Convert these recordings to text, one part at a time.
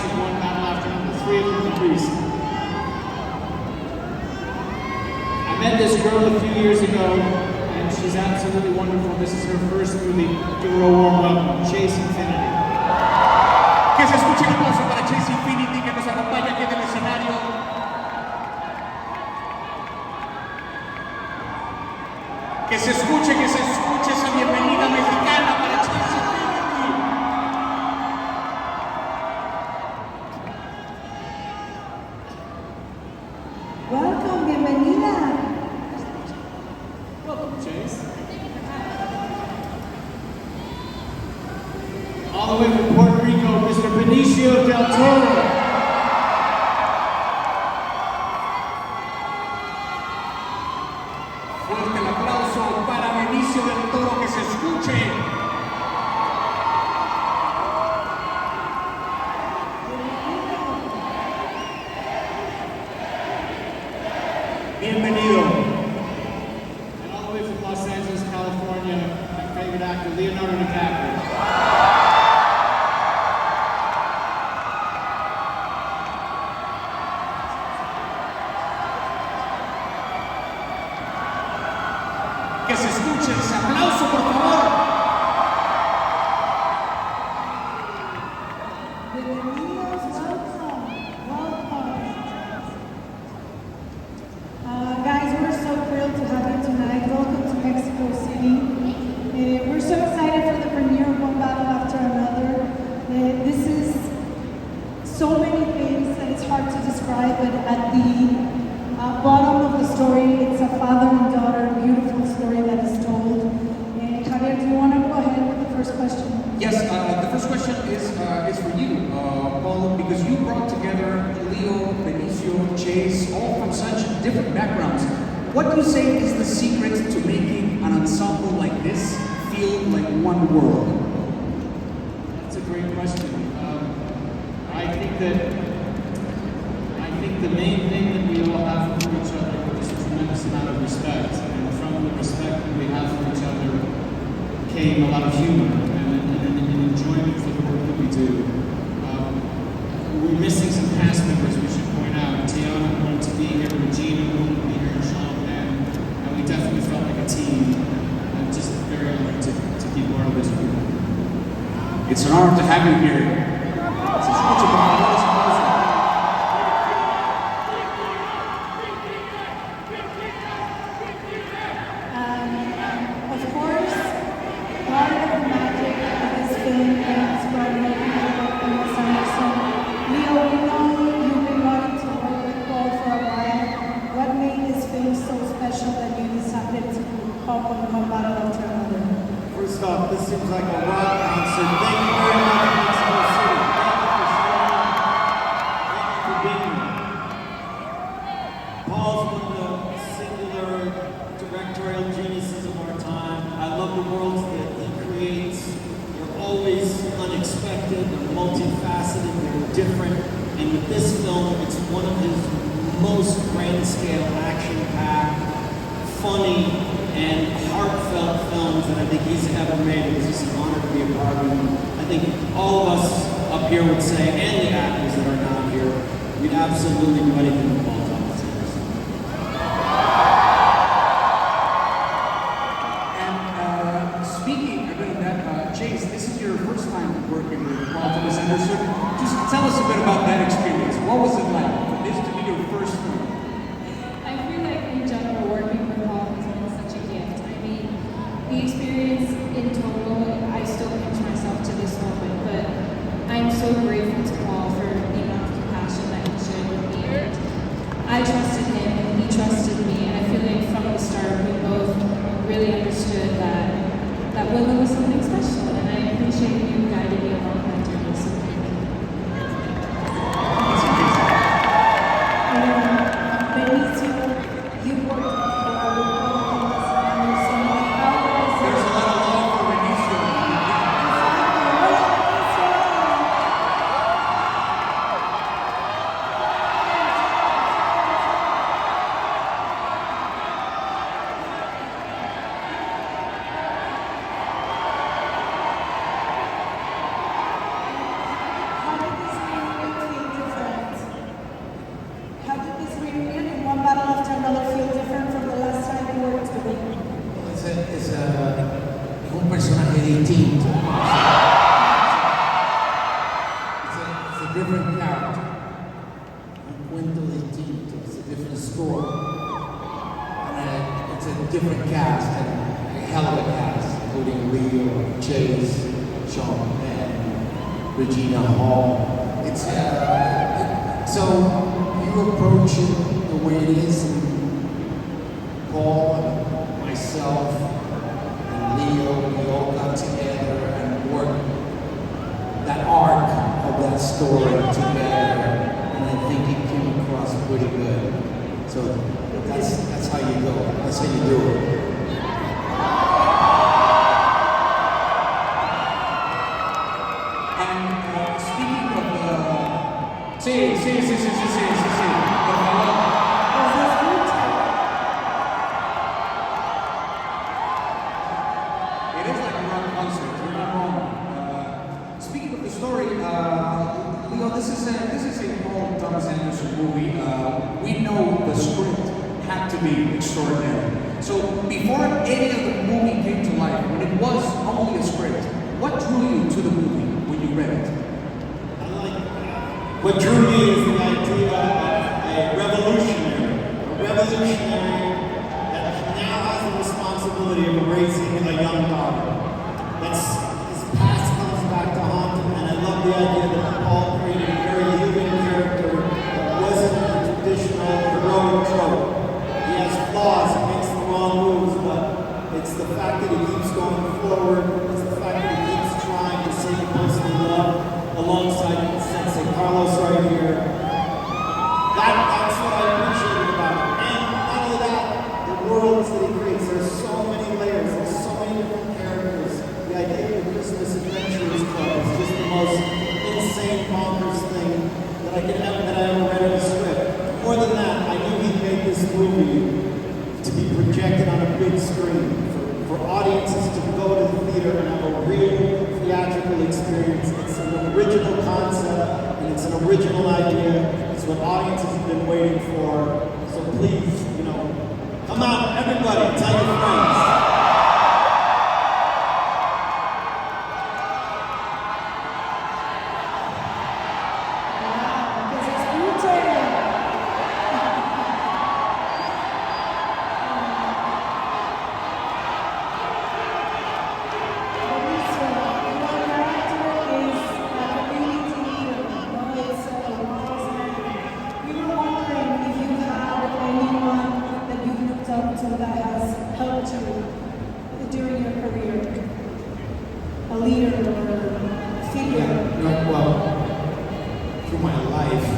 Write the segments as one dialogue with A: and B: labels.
A: she's one battle after another, 3 of them degrees. I met this girl a few years ago, and she's absolutely wonderful. This is her first movie. Give her a warm welcome, Chase Infiniti.
B: Que se escuche el aplauso para Chase Infiniti, que nos acompaña aquí en el escenario. Que se escuche esa bienvenida mexicana para Chase Infiniti.
C: Welcome, bienvenida.
A: Welcome, Chase. All the way from Puerto Rico, Mr. Benicio Del Toro.
B: Fuerte el aplauso para Benicio Del Toro, que se escuche. Bienvenido.
A: And all the way from Los Angeles, California, my favorite actor, Leonardo DiCaprio.
B: Que se escuche ese aplauso, por favor.
C: Bienvenidos, welcome. Guys, we're so thrilled to have you tonight. Welcome to Mexico City. We're so excited for the premiere of One Battle After Another. This is so many things that it's hard to describe, but at the bottom of the story, it's a father and daughter beautiful story that is told. Javier, do you want to go ahead with the first question?
B: Yes, the first question is for you, Paul, because you brought together Leo, Benicio, Chase, all from such different backgrounds. What do you say is the secret to making an ensemble like this feel like one world?
A: That's a great question. I think the main thing that we all have for each other is a tremendous amount of respect. And from the respect that we have for each other came a lot of humor and enjoyment for the work that we do. We're missing some cast members, we should point out. Tiana wanted to be here, Regina wanted to be here, Sean, and we definitely felt like a team. I'm just very honored to be part of this group.
B: It's an honor to have you here. Se escucha, por favor, ese aplauso.
C: Of course, part of the magic of this film comes from working with Wes Anderson. Leo, we know you've been wanting to work with Paul for a while. What made this film so special that you decided to hop on One Battle After Another?
D: First off, this seems like a rock concert. Thank you very much, Mexico City. Thank you for being here. Paul's one of the singular directorial geniuses of our time. I love the worlds that he creates. They're always unexpected, they're multifaceted, they're different. And with this film, it's one of his most grand-scale, action-packed, funny, and heartfelt films that I think he's ever made. It was just an honor to be a part of it. I think all of us up here would say, and the actors that are not here, we'd absolutely do anything with Paul Thomas.
B: And speaking a bit of that, Chase, this is your first time working with Paul Thomas Anderson. Just tell us a bit about that experience. What was it like for this to be your first film?
E: I feel like in general working with Paul has been such a gift. I mean, the experience in total, I still pinch myself to this moment, but I'm so grateful to Paul for the amount of compassion that he showed with me. And I trusted him and he trusted me, and I feel like from the start we both really understood that Willow was something special, and I appreciate you guiding me along that journey. So thank you.
B: That's amazing. different character.
F: Un cuento distinto, it's a different story. And it's a different cast, and a hell of a cast, including Leo, Chase, Sean Penn, Regina Hall. It's so you approach it the way it is, and Paul and myself and Leo, we all got together and worked that arc of that story together, and I think it came across pretty good. So that's how you go. That's how you do it.
B: And speaking of sí. Por favor. It is like a rock concert. You're not wrong. Speaking of the story, Leo, this is a Paul Thomas Anderson movie. We know the script had to be extraordinary. So before any of the movie came to life, when it was only a script, what drew you to the movie when you read it?
D: What drew me is the idea of a revolutionary that now has the responsibility of raising a young daughter. His past comes back to haunt him, and I love the idea that Paul created a very human character that wasn't a traditional heroic trope. He has flaws, he makes the wrong moves, but it's the fact that he keeps going forward, it's the fact that he keeps trying to save the person he loved alongside Sensei Carlos right here. That's what I appreciated about it. And not only that, the worlds that he creates, there's so many layers, there's so many different characters. The idea of the Christmas Adventurers Club is just the most insane, bonkers thing that I ever read in a script. More than that, I knew he made this movie to be projected on a big screen, for audiences to go to the theater and have a real theatrical experience. It's an original concept, and it's an original idea. It's what audiences have been waiting for. So please, come out, everybody, tell your friends.
C: That has helped you during your career, a leader or a figure?
F: Well, through my life,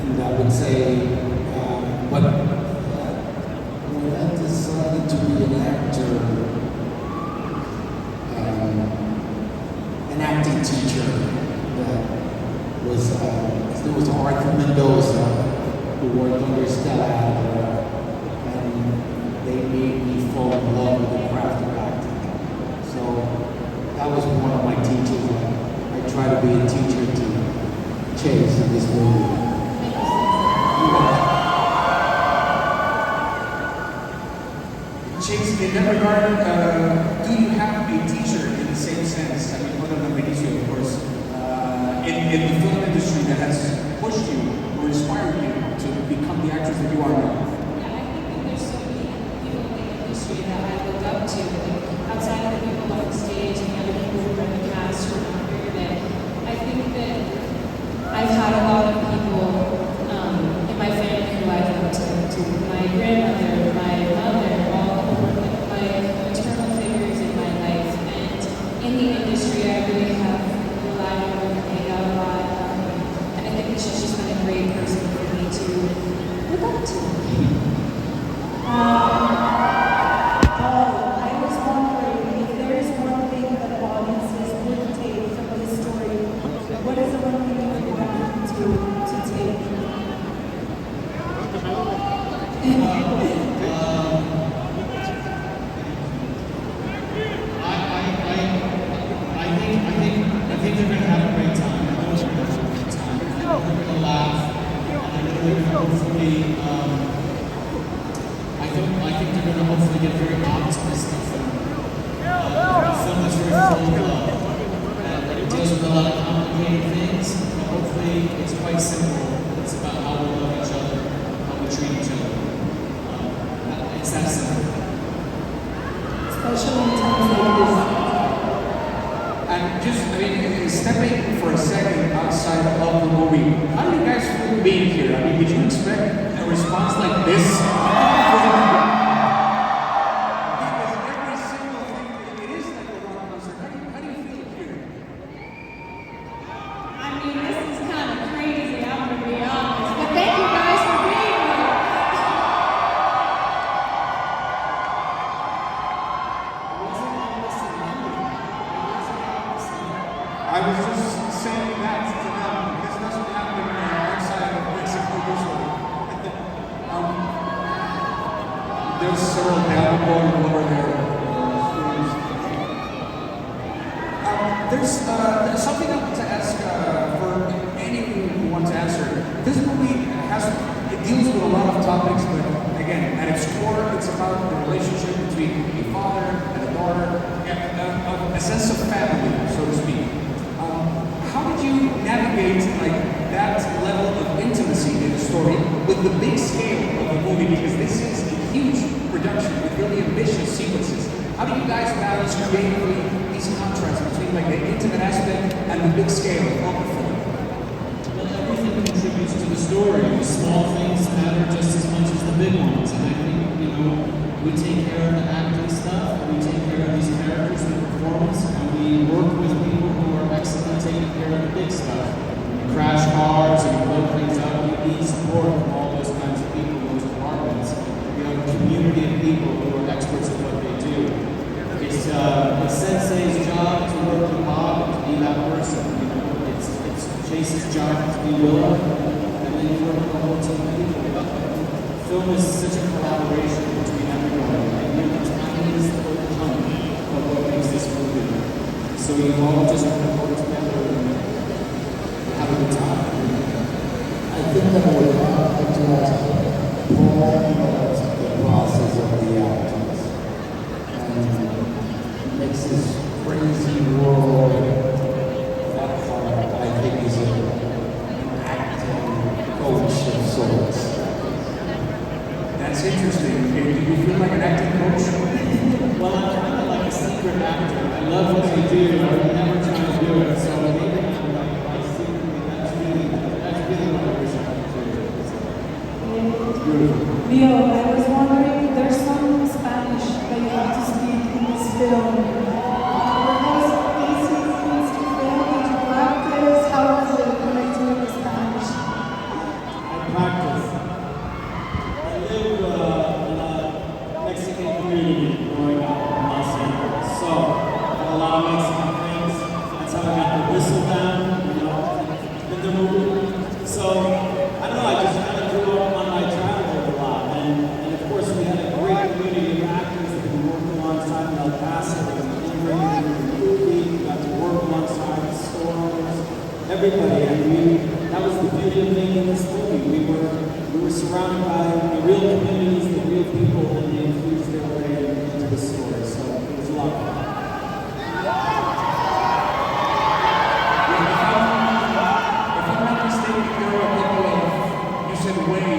F: and I would say, when I decided to be an actor, an acting teacher, that was Arthur Mendoza, who worked under Stella, and they made me fall in love with the craft of acting. So that was one of my teachers. I try to be a teacher to Chase in this movie.
B: Chase, in that regard, do you have a teacher in the same sense, I mean, other than Benicio, of course, in the film industry that has pushed you or inspired you to become the actress that you are now?
E: Yeah, I think that there's so many people in the industry that I look up to, like outside of the people on the stage and the other people who are in the cast or not here today. I think that I've had a lot of people in my family who I've looked to. My grandmother, my mother, all of my maternal figures in my life. And in the industry, I really have relied on them and hang out a lot. And I think that she's just been a great person for me to look up to.
C: I was wondering if there is one thing that audiences would take from this story. What is the one thing you would want them to take?
A: I think they're going to have a great time. I know they're going to have a great time. They're going to laugh. And they're going to hopefully, I think they're going to hopefully get a very optimistic film. A film that's very full of love. And it deals with a lot of complicated things, but hopefully it's quite simple. It's about how we love each other, how we treat each other. It's that simple.
C: Especially in times like this.
B: And just, I mean, stepping for a second outside of the movie, how do you guys feel being here? I mean, did you expect a response like this? Because every single thing, it is like a rock concert. How do you feel here?
E: I mean, this is kind of crazy, I'm gonna be honest. But thank you guys for being here.
B: I was just saying that to them. This doesn't happen outside of Mexico usually. There's several down going over there. There's something I want to ask for any of you who want to answer. This movie it deals with a lot of topics, but again, at its core, it's about the relationship between a father and a daughter, and a sense of family, so to speak. How did you navigate that level of intimacy in the story with the big scale of the movie? Because this is a huge production with really ambitious sequences. How do you guys balance creatively these contrasts between the intimate aspect and the big scale of the film?
A: Well, everything contributes to the story. The small things matter just as much as the big ones. And I think, we take care of the acting stuff, and we take care of these characters and the performance, and we work with people who are excellent taking care of the big stuff. When you crash cars and you blow things up, you need support from all those kinds of people, those departments. You have a community of people who are experts at what they do. It's Sensei's job to work with Bob and to be that person. It's Chase's job to be Willow, and then you work with the whole team of people. Film is such a collaboration between everyone, and you're the tiniest little chunk of what makes this movie. So you all just want to work together and have a good time.
F: I think that I would like to ask Paul about the process of the actors and makes this crazy world that I think is an acting coach of sorts.
B: That's interesting. Do you feel like an acting coach?
A: Well, I'm kind of like a secret actor. I love what I do, but I'm never trying to do it. So maybe I'm like secretly, that's really what I wish I could do. It's beautiful.
C: Leo, I was wondering, there's some Spanish that you have to speak in this film. Were those easy things to film? Did you practice? How was it connecting with the Spanish?
D: I practice. I live in a Mexican community growing up in Los Angeles. So, I had a lot of Mexican friends. That's how I got the whistle down, in the movie. So, I don't know, I just kind of grew up on my childhood a lot. And of course, we had a great community of actors that we worked alongside in El Paso. They were integrated in the movie. We got to work alongside the store owners, everybody. And that was the beauty of making this movie. We were surrounded by the real communities, the real people, and they infused their way into the story. So it was a lot of fun.
B: If I'm not mistaken, there were a couple of, you said way,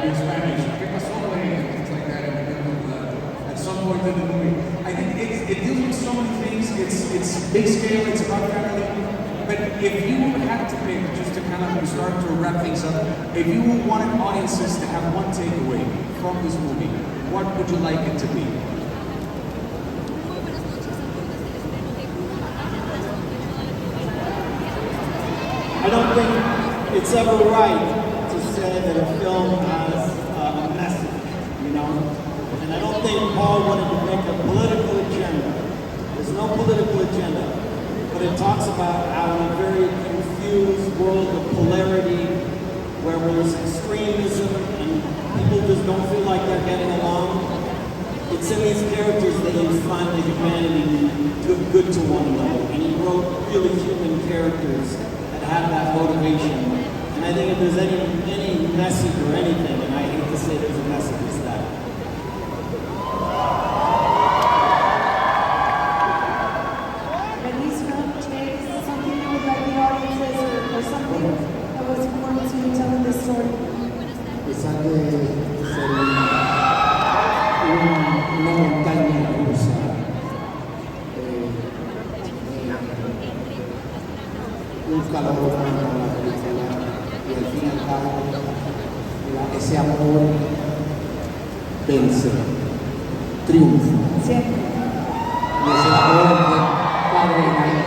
B: in Spanish. ¿Qué pasó, way? Things like that at some point in the movie. I think it deals with so many things. It's big scale, it's about family. But if you had to pick, just to kind of start to wrap things up, if you wanted audiences to have one takeaway from this movie, what would you like it to be?
D: I don't think it's ever right to say that a film has a message, And I don't think Paul wanted to make a political agenda. There's no political agenda. But it talks about how in a very confused world of polarity, where there's extremism and people just don't feel like they're getting along, it's in these characters that you find the humanity and do good to one another. And he wrote really human characters that have that motivation. And I think if there's any message or anything, and I hate to say there's a message, it's that.
C: Benicio, Chase, something you would like story?
F: A pesar de ser una montaña rusa, un calor para la película y al fin y al cabo ese amor vence, triunfa.
C: Siempre.
F: Y ese amor de padre y madre.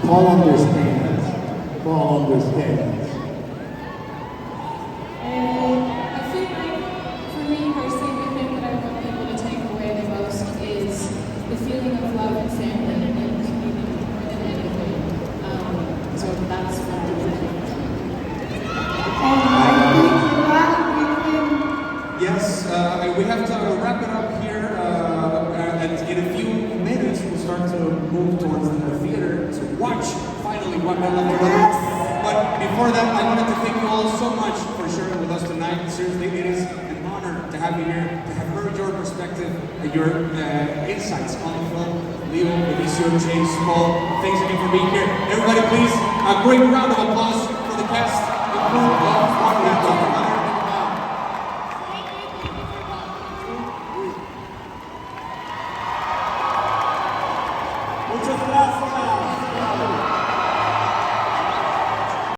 F: Paul understands. Paul understands.
E: I feel like, for me personally, the thing that I want people to take away the most is the feeling of love and family and community more than anything. So that's what I would think.
C: And I think with that we can.
B: Yes, we have to wrap it up here, and in a few minutes we'll start to move towards the theater to watch finally One Battle After Another. But before that, I wanted to thank you all so much for sharing with us tonight. Seriously, it is an honor to have you here, to have heard your perspective and your insights on the film. Leo, Benicio, Chase, Paul, thanks again for being here. Everybody, please, a great round of applause for the cast.